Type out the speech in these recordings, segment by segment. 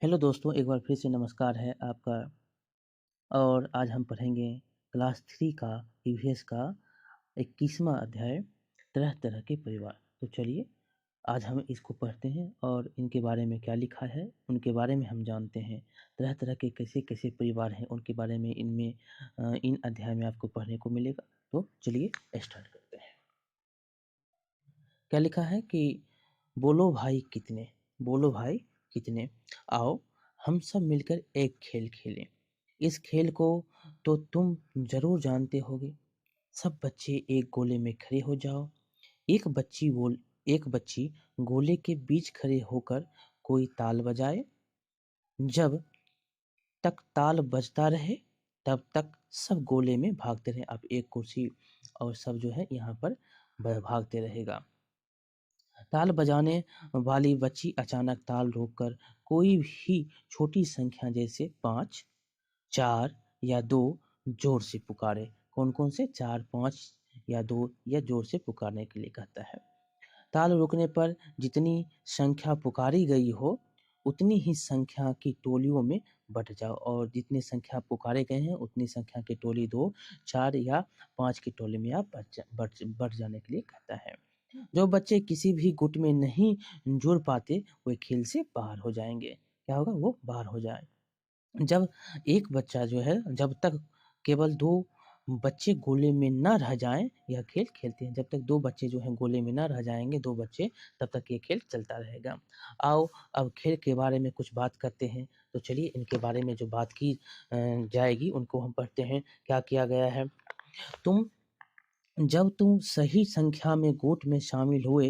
Hello दोस्तों, एक बार फिर से नमस्कार है आपका। और आज हम पढ़ेंगे क्लास 3 का ईवीएस का 21वां अध्याय तरह तरह के परिवार। तो चलिए आज हम इसको पढ़ते हैं और इनके बारे में क्या लिखा है उनके बारे में हम जानते हैं। तरह तरह के कैसे कैसे परिवार हैं उनके बारे में इन अध्याय में आपको पढ़ने को मिलेगा। तो चलिए स्टार्ट करते हैं। क्या लिखा है कि बोलो भाई कितने, बोलो भाई कितने, आओ हम सब मिलकर एक खेल खेलें। इस खेल को तो तुम जरूर जानते होगे। सब बच्चे एक गोले में खड़े हो जाओ। एक बच्ची गोले के बीच खड़े होकर कोई ताल बजाए। जब तक ताल बजता रहे तब तक सब गोले में भागते रहे। अब एक कुर्सी और सब जो है यहाँ पर भागते रहेगा। ताल बजाने वाली बच्ची अचानक ताल रोककर कोई भी छोटी संख्या जैसे 5, 4 या 2 जोर से पुकारे। कौन-कौन से 4, 5 या 2 या जोर से पुकारने के लिए कहता है। ताल रुकने पर जितनी संख्या पुकारी गई हो उतनी ही संख्या की टोलियों में बँट जाओ और जितनी संख्या पुकारे गए हैं उतनी संख्या की टोली 2, 4 या 5 की टोली में आप बँट जाने के लिए कहता है। जो बच्चे किसी भी गुट में नहीं जुड़ पाते वे खेल से बाहर हो जाएंगे। क्या होगा? वो बाहर हो जाए। जब एक बच्चा जो है जब तक केवल 2 बच्चे गोले में ना रह जाएँ, यह खेल खेलते हैं। जब तक 2 बच्चे जो हैं गोले में ना रह जाएँगे 2 बच्चे, तब तक ये खेल चलता रहेगा। आओ अब खेल के बारे में कुछ बात करते हैं। तो चलिए इनके बारे में जो बात की जाएगी उनको हम पढ़ते हैं। क्या किया गया है? तुम जब तुम सही संख्या में गुट में शामिल हुए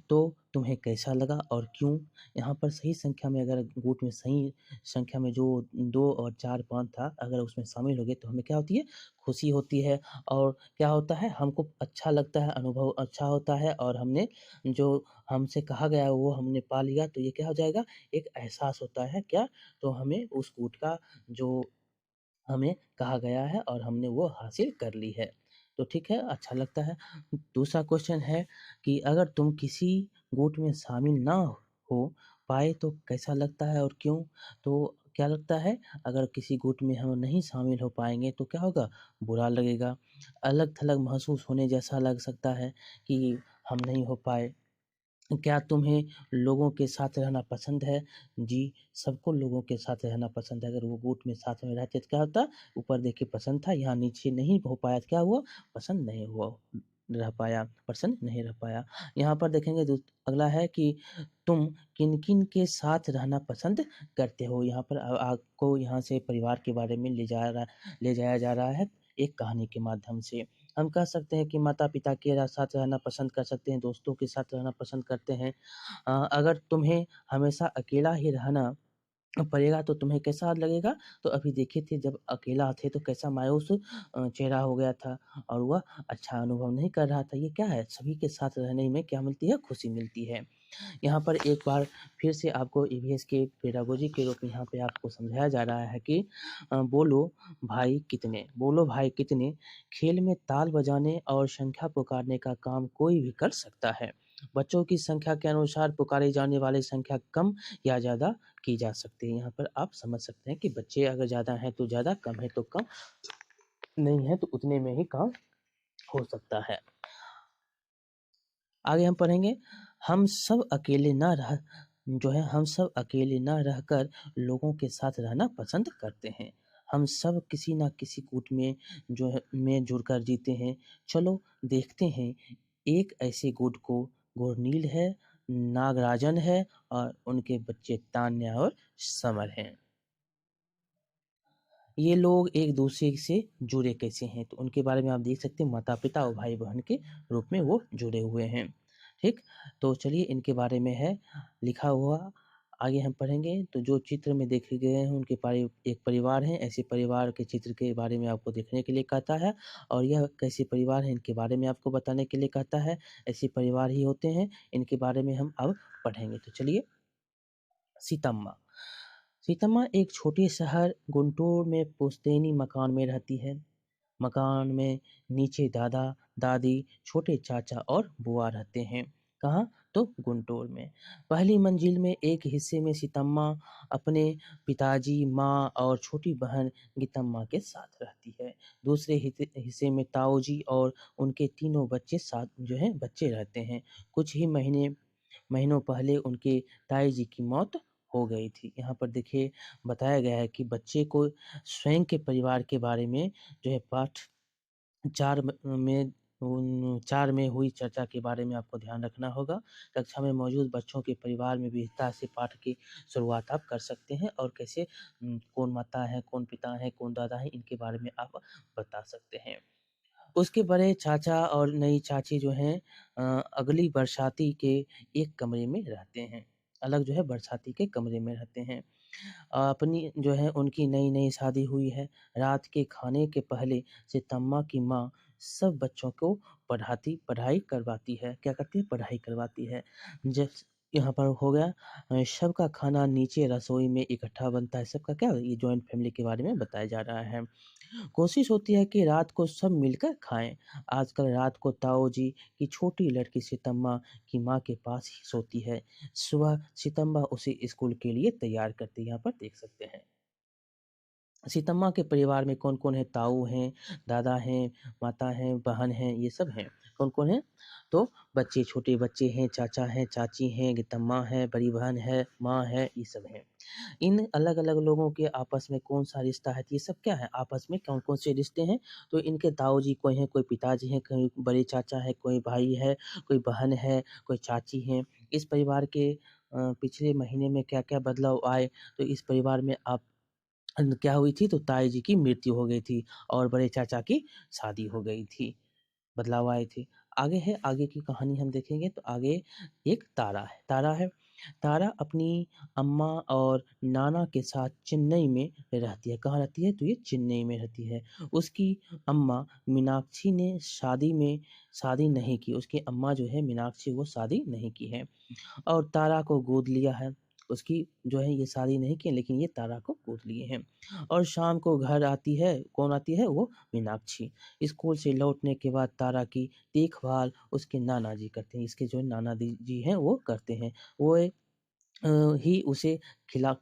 तो तुम्हें कैसा लगा और क्यों? यहाँ पर सही संख्या में अगर गुट में सही संख्या में जो 2 और 4, 5 था, अगर उसमें शामिल हो गए तो हमें क्या होती है? खुशी होती है। और क्या होता है? हमको अच्छा लगता है, अनुभव अच्छा होता है और हमने जो हमसे कहा गया है वो हमने पा लिया तो ये क्या हो जाएगा? एक एहसास होता है क्या? तो हमें उस गुट का जो हमें कहा गया है और हमने वो हासिल कर ली है। तो ठीक है, अच्छा लगता है। दूसरा क्वेश्चन है कि अगर तुम किसी गुट में शामिल ना हो पाए तो कैसा लगता है और क्यों? तो क्या लगता है? अगर किसी गुट में हम नहीं शामिल हो पाएँगे तो क्या होगा? बुरा लगेगा। अलग-थलग महसूस होने जैसा लग सकता है कि हम नहीं हो पाए। क्या तुम्हें लोगों के साथ रहना पसंद है? जी, सबको लोगों के साथ रहना पसंद है। अगर वो गुट में साथ में रहते तो क्या होता? ऊपर देखिए पसंद था, यहाँ नीचे नहीं हो पाया तो क्या हुआ? पसंद नहीं हुआ रह पाया, पसंद नहीं रह पाया। यहाँ पर देखेंगे अगला है कि तुम किन-किन के साथ रहना पसंद करते हो? यहाँ पर आपको यहाँ से परिवार के बारे में ले जाया जा रहा है एक कहानी के माध्यम से। हम कह सकते हैं कि माता-पिता के साथ रहना पसंद कर सकते हैं, दोस्तों के साथ रहना पसंद करते हैं। अगर तुम्हें हमेशा अकेला ही रहना पड़ेगा तो तुम्हें कैसा लगेगा? तो अभी देखे थे जब अकेला थे तो कैसा मायूस चेहरा हो गया था और वह अच्छा अनुभव नहीं कर रहा था। ये क्या है? सभी के साथ रहने में क्या मिलती है? खुशी मिलती है। यहाँ पर एक बार फिर से आपको ईवीएस के पेडागोजी के रूप में यहाँ पे आपको समझाया जा रहा है कि बोलो भाई कितने, बोलो भाई कितने खेल में ताल बजाने और संख्या पुकारने का काम कोई भी कर सकता है। बच्चों की संख्या के अनुसार पुकारी जाने वाली संख्या कम या ज़्यादा की जा सकती है। यहाँ पर आप समझ सकते हैं कि बच्चे अगर ज़्यादा हैं तो ज़्यादा, कम है तो कम, नहीं है तो उतने में ही काम हो सकता है। आगे हम पढ़ेंगे, हम सब अकेले ना रह जो है हम सब अकेले ना रहकर लोगों के साथ रहना पसंद करते हैं। हम सब किसी न किसी गुट में जो है में जुड़कर जीते हैं। चलो देखते हैं एक ऐसे गुट को गुरनील है, नागराजन है और उनके बच्चे तान्या और समर हैं। ये लोग एक-दूसरे से जुड़े कैसे हैं? तो उनके बारे में आप देख सकते हैं माता-पिता और भाई-बहन के रूप में वो जुड़े हुए हैं। ठीक? तो चलिए इनके बारे में है लिखा हुआ, आगे हम पढ़ेंगे। तो जो चित्र में देखे गए हैं उनके एक परिवार है, ऐसे परिवार के चित्र के बारे में आपको देखने के लिए कहता है और यह कैसे परिवार है इनके बारे में आपको बताने के लिए कहता है। ऐसे परिवार ही होते हैं, इनके बारे में हम अब पढ़ेंगे। तो चलिए सीतम्मा। सीतम्मा एक छोटे शहर गुंटूर में पुश्तैनी मकान में रहती है। मकान में नीचे दादा-दादी, छोटे चाचा और बुआ रहते हैं। कहाँ? तो गुंटूर में। पहली मंजिल में एक हिस्से में सीतम्मा अपने पिताजी, माँ और छोटी बहन गीतम्मा के साथ रहती है। दूसरे हिस्से में ताऊजी और उनके तीनों बच्चे साथ जो हैं बच्चे रहते हैं। कुछ ही महीनों पहले उनके ताई जी की मौत हो गई थी। यहाँ पर देखिए बताया गया है कि बच्चे को स्वयं के परिवार के बारे में जो है पाठ 4 में हुई चर्चा के बारे में आपको ध्यान रखना होगा। कक्षा में मौजूद बच्चों के परिवार में विस्तार से पाठ की शुरुआत आप कर सकते हैं और कैसे कौन माता है, कौन पिता है, कौन दादा है, इनके बारे में आप बता सकते हैं। उसके बड़े चाचा और नई चाची जो हैं अगली बरसाती के एक कमरे में रहते हैं। अलग जो है बरसाती के कमरे में रहते हैं। अपनी जो है उनकी नई-नई शादी हुई है। रात के खाने के पहले सितम्मा की माँ सब बच्चों को पढ़ाई करवाती है। क्या करती है? पढ़ाई करवाती है। जैस यहाँ पर हो गया सबका खाना नीचे रसोई में इकट्ठा बनता है। सबका क्या? ये जॉइंट फैमिली के बारे में बताया जा रहा है। कोशिश होती है कि रात को सब मिलकर खाएँ। आजकल रात को ताऊ जी की छोटी लड़की सीतम्मा की माँ के पास ही सोती है। सुबह सीतम्मा उसे स्कूल के लिए तैयार करती है। यहाँ पर देख सकते हैं। सीतम्मा के परिवार में कौन-कौन है? ताऊ हैं, दादा हैं, माता हैं, बहन हैं, ये सब हैं। कौन-कौन है? तो बच्चे, छोटे बच्चे हैं, चाचा हैं, चाची हैं, गीतम्मा है, बड़ी बहन है, माँ है, ये सब हैं। इन अलग-अलग लोगों के आपस में कौन-सा रिश्ता है? तो ये सब क्या है? आपस में कौन-कौन से रिश्ते हैं? तो इनके ताऊ जी कोई हैं, कोई पिताजी हैं, कोई बड़े चाचा हैं, कोई भाई है, कोई बहन है, कोई चाची हैं। इस परिवार के पिछले महीने में क्या-क्या बदलाव आए? तो इस परिवार में आप क्या हुई थी? तो ताई जी की मृत्यु हो गई थी और बड़े चाचा की शादी हो गई थी। बदलाव आए थे। आगे की कहानी हम देखेंगे तो आगे एक तारा अपनी अम्मा और नाना के साथ चेन्नई में रहती है। कहाँ रहती है? तो ये चेन्नई में रहती है। उसकी अम्मा मीनाक्षी ने शादी नहीं की। उसकी अम्मा जो है मीनाक्षी वो शादी नहीं की है। और तारा को गोद लिया है। उसकी जो है ये शादी नहीं की है लेकिन ये तारा को गोद लिए हैं। और शाम को घर आती है, कौन आती है? वो मीनाक्षी। स्कूल से लौटने के बाद तारा की देखभाल उसके नाना जी करते हैं। इसके जो नाना जी हैं वो करते हैं। वो ही उसे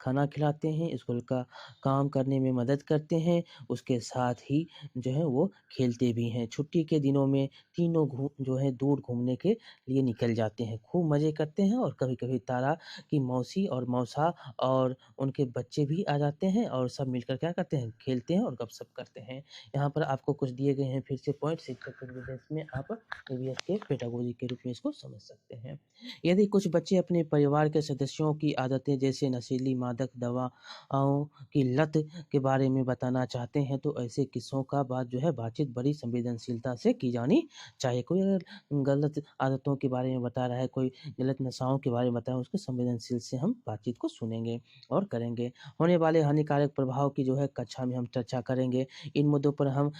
खाना खिलाते हैं, स्कूल का काम करने में मदद करते हैं, उसके साथ ही जो है वो खेलते भी हैं। छुट्टी के दिनों में तीनों जो है दूर घूमने के लिए निकल जाते हैं, खूब मज़े करते हैं और कभी-कभी तारा की मौसी और मौसा और उनके बच्चे भी आ जाते हैं और सब मिलकर क्या करते हैं, खेलते हैं और गपशप करते हैं। यहाँ पर आपको कुछ दिए गए हैं फिर से पॉइंट शिक्षक के निर्देश में आप ईवीएस के पेडागोजी के रूप में इसको समझ सकते हैं। यदि कुछ बच्चे अपने परिवार के सदस्यों की आदतें जैसे नशीली मादक दवाओं की लत के बारे में बताना चाहते हैं तो ऐसे किस्सों का बातचीत बड़ी संवेदनशीलता से की जानी चाहिए। कोई अगर गलत आदतों के बारे में बता रहा है, कोई गलत नशाओं के बारे में बता रहा है, उसको संवेदनशील से हम बातचीत को सुनेंगे और करेंगे। होने वाले हानिकारक प्रभाव की जो है कक्षा में हम चर्चा करेंगे। इन मुद्दों पर हम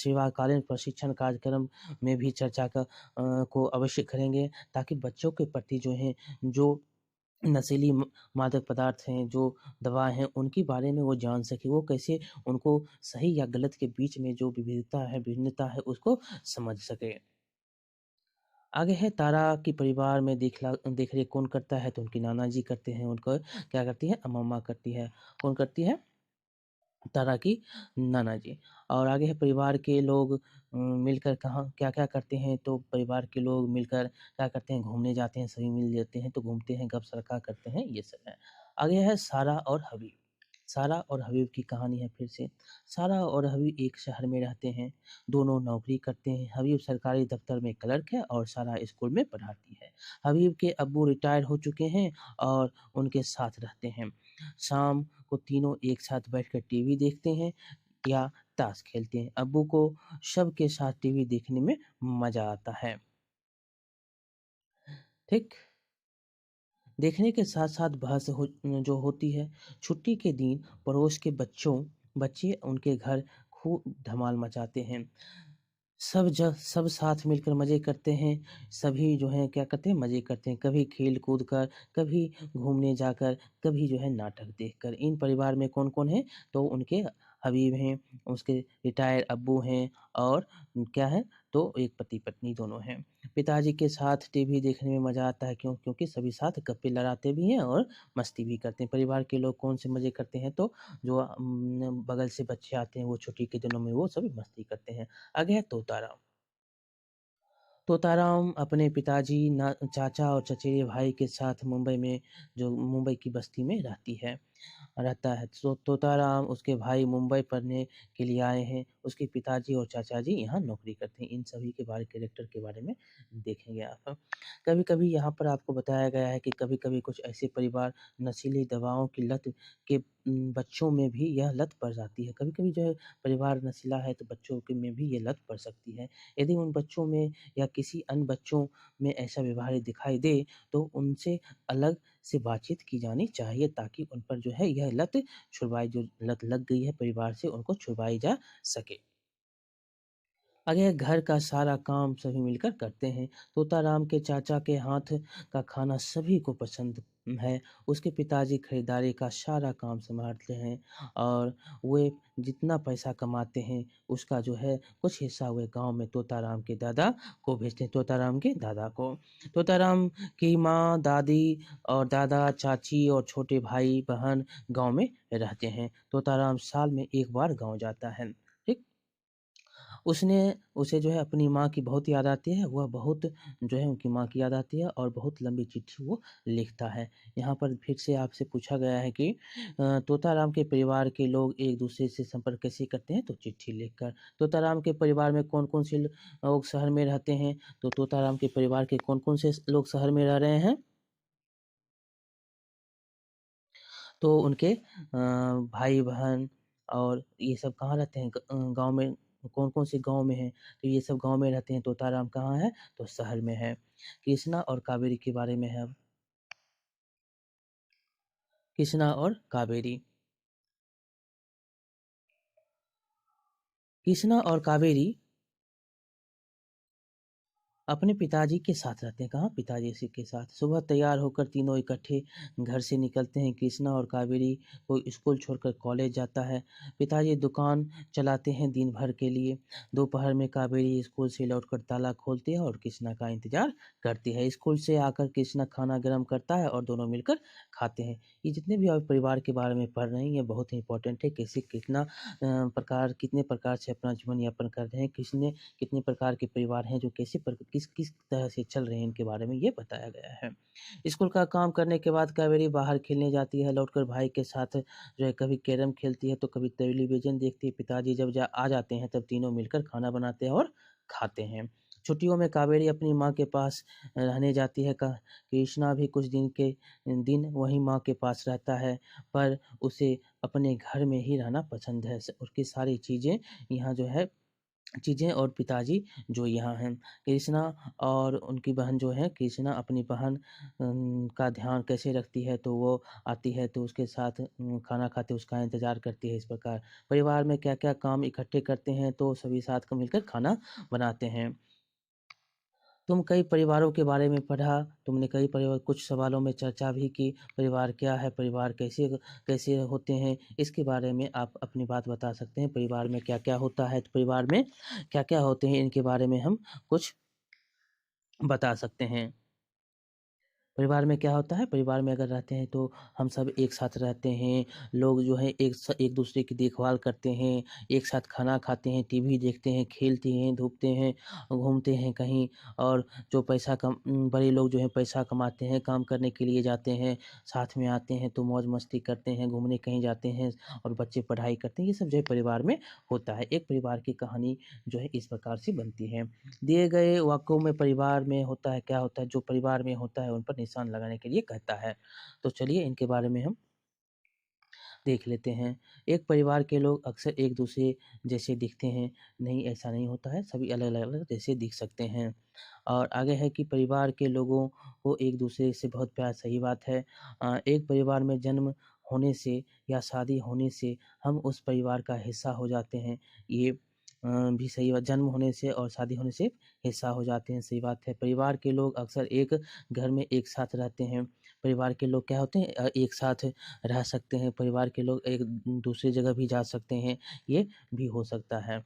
सेवाकालीन प्रशिक्षण कार्यक्रम में भी चर्चा को अवश्य करेंगे ताकि बच्चों के प्रति जो है जो नशीली मादक पदार्थ हैं, जो दवा हैं, उनके बारे में वो जान सके। वो कैसे उनको सही या गलत के बीच में जो भिन्नता है उसको समझ सके। आगे है तारा के परिवार में देख-रेख कौन करता है? तो उनके नाना जी करते हैं। उनको क्या करती है? अम्मा करती है। कौन करती है? तारा की नाना जी। और आगे है परिवार के लोग मिलकर कहाँ क्या-क्या करते हैं? तो परिवार के लोग मिलकर क्या करते हैं? घूमने जाते हैं, सभी मिल जाते हैं तो घूमते हैं, गप-सड़का करते हैं, ये सब है। आगे है सारा और हबीब। सारा और हबीब की कहानी है फिर से। सारा और हबीब एक शहर में रहते हैं, दोनों नौकरी करते हैं। हबीब सरकारी दफ्तर में क्लर्क है और सारा स्कूल में पढ़ाती है। हबीब के अब्बू रिटायर हो चुके हैं और उनके साथ रहते हैं। शाम को तीनों एक साथ बैठकर टीवी देखते हैं या ताश खेलते हैं। अब्बू को सबके साथ टीवी देखने में मज़ा आता है। ठीक? देखने के साथ-साथ जो होती है। छुट्टी के दिन पड़ोस के बच्चे उनके घर खूब धमाल मचाते हैं। सब साथ मिलकर मज़े करते हैं। सभी जो हैं क्या करते हैं? मज़े करते हैं। कभी खेल-कूद कर, कभी घूमने जाकर, कभी जो है नाटक देखकर। इन परिवार में कौन-कौन है? तो उनके हबीब हैं, उसके रिटायर्ड अब्बू हैं और क्या है तो एक पति-पत्नी दोनों हैं। पिताजी के साथ टीवी देखने में मज़ा आता है क्योंकि सभी साथ गप्पे लड़ाते भी हैं और मस्ती भी करते हैं। परिवार के लोग कौन से मज़े करते हैं तो जो बगल से बच्चे आते हैं वो छुट्टी के दिनों में वो सभी मस्ती करते हैं। आगे है तोताराम। तोताराम अपने पिताजी ना चाचा और चचेरे भाई के साथ मुंबई में जो मुंबई की बस्ती में रहता है। तोताराम उसके भाई मुंबई पढ़ने के लिए आए हैं। उसके पिताजी और चाचा जी यहाँ नौकरी करते हैं। इन सभी के बारे कैरेक्टर के बारे में देखेंगे आप। कभी-कभी यहाँ पर आपको बताया गया है कि कभी-कभी कुछ ऐसे परिवार नशीली दवाओं की लत के बच्चों में भी यह लत पड़ जाती है। कभी-कभी जो है परिवार नशीला है तो बच्चों के में भी ये लत पड़ सकती है। यदि उन बच्चों में या किसी अन्य बच्चों में ऐसा व्यवहार दिखाई दे तो उनसे अलग से बातचीत की जानी चाहिए ताकि उन पर जो है यह जो लत लग गई है परिवार से उनको छुड़वाई जा सके। अगर घर का सारा काम सभी मिलकर करते हैं। तोताराम के चाचा के हाथ का खाना सभी को पसंद है। उसके पिताजी खरीदारी का सारा काम सँभालते हैं और वे जितना पैसा कमाते हैं उसका जो है कुछ हिस्सा वे गाँव में तोताराम के दादा को भेजते हैं, तोताराम के दादा को। तोताराम की माँ, दादी और दादा, चाची और छोटे भाई-बहन गाँव में रहते हैं। तोताराम साल में 1 बार गाँव जाता है। ठीक? उसने उसे जो है अपनी माँ की बहुत याद आती है, वह बहुत जो है उनकी माँ की याद आती है और बहुत लंबी चिट्ठी वो लिखता है। यहाँ पर फिर से आपसे पूछा गया है कि तोताराम के परिवार के लोग एक-दूसरे से संपर्क कैसे करते हैं? तो चिट्ठी लिखकर। तोताराम के परिवार में कौन-कौन से लोग शहर में रहते हैं? तो तोताराम के परिवार के कौन-कौन से लोग शहर में रह रहे हैं? तो उनके भाई-बहन और ये सब कहाँ रहते हैं? गाँव में कौन-कौन से गाँव में हैं? तो ये सब गाँव में रहते हैं, तोताराम कहाँ है? तो शहर में है। कृष्णा और कावेरी के बारे में है अब। कृष्णा और कावेरी। कृष्णा और कावेरी अपने पिताजी के साथ रहते हैं। कहाँ? पिताजी के साथ। सुबह तैयार होकर तीनों इकट्ठे घर से निकलते हैं। कृष्णा और कावेरी को स्कूल छोड़कर कॉलेज जाता है। पिताजी दुकान चलाते हैं दिन भर के लिए। दोपहर में कावेरी स्कूल से लौटकर ताला खोलती है और कृष्णा का इंतज़ार करती है। स्कूल से आकर कृष्णा खाना गरम करता है और दोनों मिलकर खाते हैं। ये जितने भी आप परिवार के बारे में पढ़ रहे हैं, ये बहुत ही इम्पोर्टेंट है। कैसे कितने प्रकार से अपना जीवन यापन कर रहे हैं, कितने प्रकार के परिवार हैं जो कैसे किस किस तरह से चल रहे हैं इनके बारे में ये बताया गया है। स्कूल का काम करने के बाद कावेरी बाहर खेलने जाती है, लौटकर भाई के साथ जो है कभी कैरम खेलती है तो कभी टेलीविज़न देखती है। पिताजी जब आ जाते हैं तब तीनों मिलकर खाना बनाते हैं और खाते हैं। छुट्टियों में कावेरी अपनी माँ के पास रहने जाती है। कृष्णा भी कुछ दिन वहीं माँ के पास रहता है, पर उसे अपने घर में ही रहना पसंद है। उसकी सारी चीज़ें और पिताजी जो यहाँ हैं। कृष्णा और उनकी बहन जो है, कृष्णा अपनी बहन का ध्यान कैसे रखती है तो वो आती है तो उसके साथ खाना खाते उसका इंतज़ार करती है इस प्रकार। परिवार में क्या-क्या काम इकट्ठे करते हैं तो सभी साथ का मिलकर खाना बनाते हैं। तुम कई परिवारों के बारे में पढ़ा, तुमने कई परिवार कुछ सवालों में चर्चा भी की, परिवार क्या है, परिवार कैसे कैसे होते हैं, इसके बारे में आप अपनी बात बता सकते हैं। परिवार में क्या-क्या होता है, तो परिवार में क्या-क्या होते हैं, इनके बारे में हम कुछ बता सकते हैं। परिवार में क्या होता है, परिवार में अगर रहते हैं तो हम सब एक साथ रहते हैं। लोग जो है एक दूसरे की देखभाल करते हैं, एक साथ खाना खाते हैं, टीवी देखते हैं, खेलते हैं, धूपते हैं, घूमते हैं कहीं और जो बड़े लोग जो हैं पैसा कमाते हैं, काम करने के लिए जाते हैं, साथ में आते हैं तो मौज-मस्ती करते हैं, घूमने कहीं जाते हैं और बच्चे पढ़ाई करते हैं। ये सब जो है परिवार में होता है। एक परिवार की कहानी जो है इस प्रकार से बनती है। दिए गए वाक्यों में परिवार में होता है, क्या होता है, जो परिवार में होता है उन पर निशान लगाने के लिए कहता है। तो चलिए इनके बारे में हम देख लेते हैं। एक परिवार के लोग अक्सर एक-दूसरे जैसे दिखते हैं, नहीं ऐसा नहीं होता है, सभी अलग-अलग जैसे दिख सकते हैं। और आगे है कि परिवार के लोगों को एक-दूसरे से बहुत प्यार सही बात है। एक परिवार में जन्म होने से या शादी होने से हम उस परिवार का हिस्सा हो जाते हैं। ये भी सही बात जन्म होने से और शादी होने से हिस्सा हो जाते हैं, सही बात है। परिवार के लोग अक्सर एक घर में एक साथ रहते हैं। परिवार के लोग क्या होते हैं एक साथ रह सकते हैं, परिवार के लोग एक दूसरी जगह भी जा सकते हैं, ये भी हो सकता है।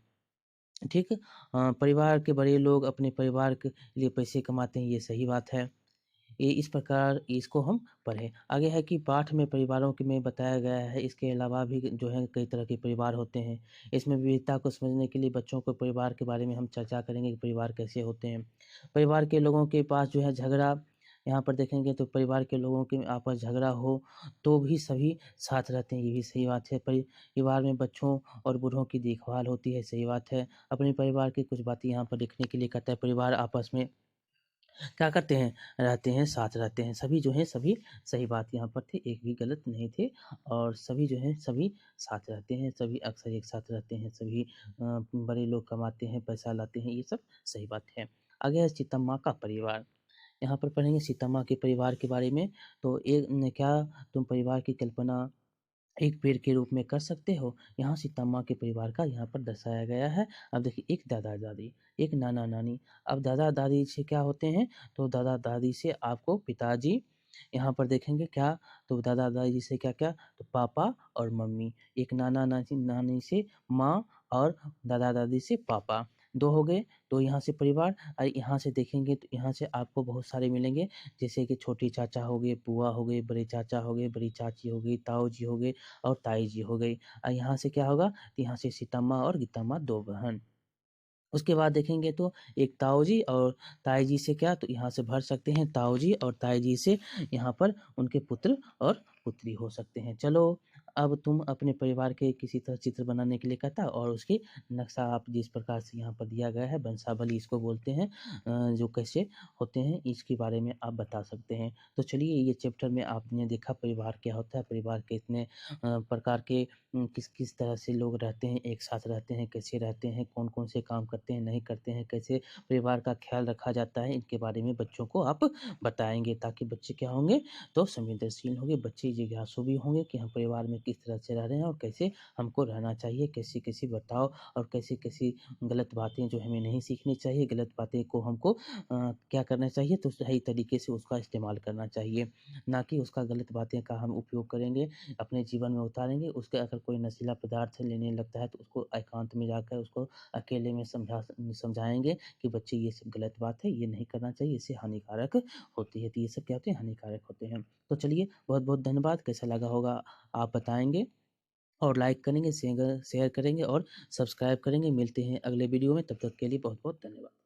ठीक? परिवार के बड़े लोग अपने परिवार के लिए पैसे कमाते हैं, ये सही बात है। ये इस प्रकार इसको हम पढ़ें। आगे है कि पाठ में परिवारों के में बताया गया है, इसके अलावा भी जो है कई तरह के परिवार होते हैं। इसमें विविधता को समझने के लिए बच्चों को परिवार के बारे में हम चर्चा करेंगे कि परिवार कैसे होते हैं। परिवार के लोगों के पास जो है झगड़ा यहाँ पर देखेंगे तो परिवार के लोगों के आपस झगड़ा हो, तो भी सभी साथ रहते हैं, ये भी सही बात है। परिवार में बच्चों और बूढ़ों की देखभाल होती है, सही बात है। अपने परिवार की कुछ बातें यहाँ पर लिखने के लिए कहता है, परिवार आपस में क्या करते हैं, रहते हैं, साथ रहते हैं। सभी जो हैं सभी सही बात यहाँ पर थे, एक भी गलत नहीं थे और सभी जो हैं सभी साथ रहते हैं, सभी अक्सर एक साथ रहते हैं, सभी बड़े लोग कमाते हैं, पैसा लाते हैं, ये सब सही बात है। आगे है सीतम्मा का परिवार। यहाँ पर पढ़ेंगे सीतम्मा के परिवार के बारे में। तो एक न क्या तुम परिवार की कल्पना एक पेड़ के रूप में कर सकते हो? यहाँ सीतम्मा के परिवार का यहाँ पर दर्शाया गया है। अब देखिए एक दादा-दादी, एक नाना-नानी। अब दादा-दादी से क्या होते हैं? तो दादा-दादी से आपको पिताजी, यहाँ पर देखेंगे क्या? तो दादा-दादी से क्या-क्या? तो पापा और मम्मी। एक नाना-नानी नानी से माँ और दादा-दादी से पापा। 2 हो गए, तो यहाँ से परिवार यहाँ से देखेंगे तो यहाँ से आपको बहुत सारे मिलेंगे, जैसे कि छोटी चाचा हो गए, बुआ हो गए, बड़े चाचा हो गए, बड़ी चाची हो गई, ताऊ जी हो गए और ताई जी हो गई। यहाँ से क्या होगा? तो यहाँ से सीतम्मा और गीतम्मा 2 बहन। उसके बाद देखेंगे तो एक ताऊ जी और ताई जी से क्या, तो यहाँ से भर सकते हैं ताऊ जी और ताई जी से यहाँ पर उनके पुत्र और पुत्री हो सकते हैं। चलो, अब तुम अपने परिवार के किसी तरह चित्र बनाने के लिए कहता और उसकी नक्शा आप जिस प्रकार से यहाँ पर दिया गया है, वंशावली इसको बोलते हैं, जो कैसे होते हैं इसके बारे में आप बता सकते हैं। तो चलिए, ये चैप्टर में आपने देखा परिवार क्या होता है, परिवार के इतने प्रकार के किस-किस तरह से लोग रहते हैं, एक साथ रहते हैं, कैसे रहते हैं, कौन-कौन से काम करते हैं, नहीं करते हैं, कैसे परिवार का ख़्याल रखा जाता है, इनके बारे में बच्चों को आप बताएँगे ताकि बच्चे क्या होंगे, तो संवेदनशील होंगे, बच्चे जिज्ञासु भी होंगे कि हम परिवार में किस तरह से रह रहे हैं और कैसे हमको रहना चाहिए, कैसी-कैसी बर्ताव और कैसी-कैसी गलत बातें जो हमें नहीं सीखनी चाहिए, गलत बातें को हमको क्या करना चाहिए, तो सही तरीके से उसका इस्तेमाल करना चाहिए, ना कि उसका गलत बातें का हम उपयोग करेंगे, अपने जीवन में उतारेंगे। उसके अगर कोई नशीला पदार्थ लेने लगता है तो उसको एकांत में जाकर उसको अकेले में समझाएँगे कि बच्चे ये सब गलत बात है, ये नहीं करना चाहिए, इससे हानिकारक होती है। तो ये सब क्या होते हैं? हानिकारक होते हैं। तो चलिए, बहुत-बहुत धन्यवाद। कैसा लगा होगा आप बताएँगे और लाइक करेंगे, शेयर करेंगे और सब्सक्राइब करेंगे। मिलते हैं अगले वीडियो में, तब तक के लिए बहुत-बहुत धन्यवाद।